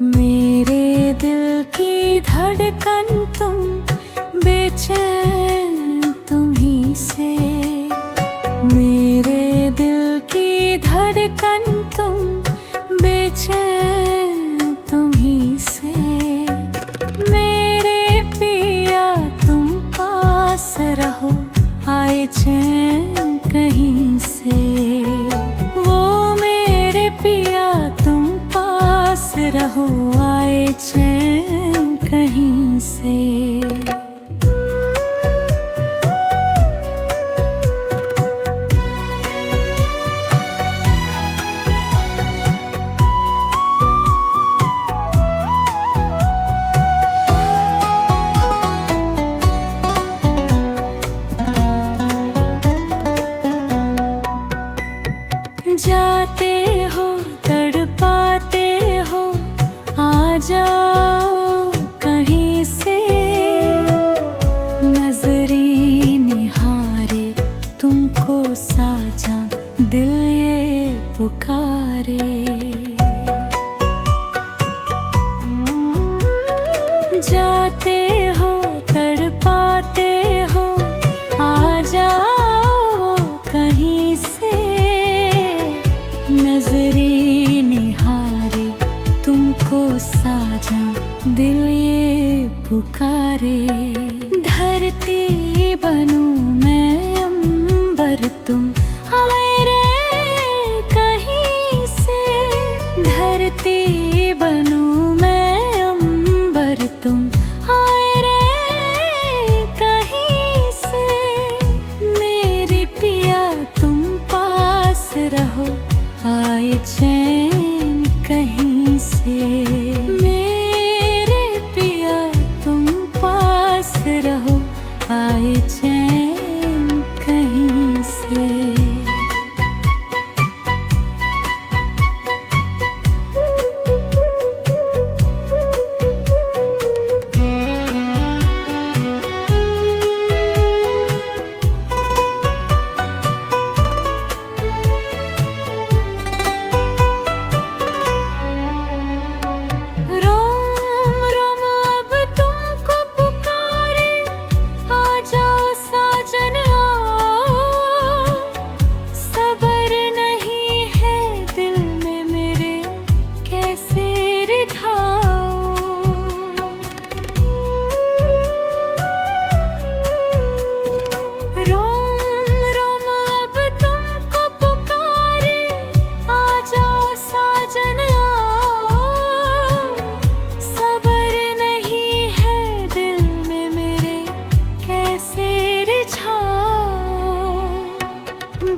मेरे दिल की धड़कन तुम, बेचैन तुम ही से। मेरे दिल की धड़कन तुम, बेचैन तुम ही से। मेरे पिया तुम पास रहो, आए चैन कहीं से। वो मेरे पिया तुम पास रहो, आए चैन कहीं से। जाते हो तड़पाते हो, आ जाओ कहीं से। नजरी निहारे तुमको साजा, दिल ये पुकारे। जाते हो तड़पाते हो, आ जाओ कहीं से। नजरी निहारे तुमको साजा, दिल ये पुकारे। धरती बनूं मैं अंबर, तुम आए रे कहीं से। धरती बनूं मैं अंबर, तुम आए रे कहीं से। मेरे पिया तुम पास रहो, आए चैन कहीं से। मेरे पिया तुम पास रहो, आए चैन कहीं से।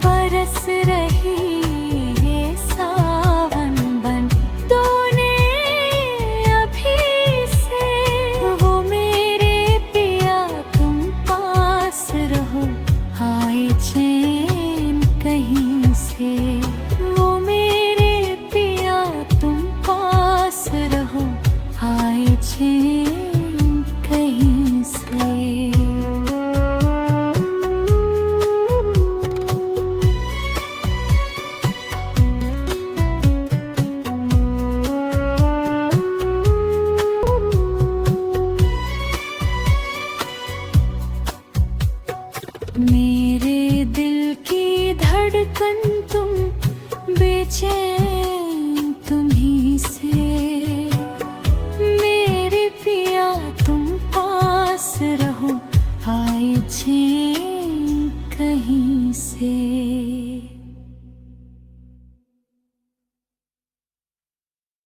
बरस रही ये सावन बन तूने अभी से। वो मेरे पिया तुम पास रहो, आए चैन कहीं से। वो मेरे पिया तुम पास रहो, आए चैन कहीं से। मेरे दिल की धड़कन तुम, बेचैन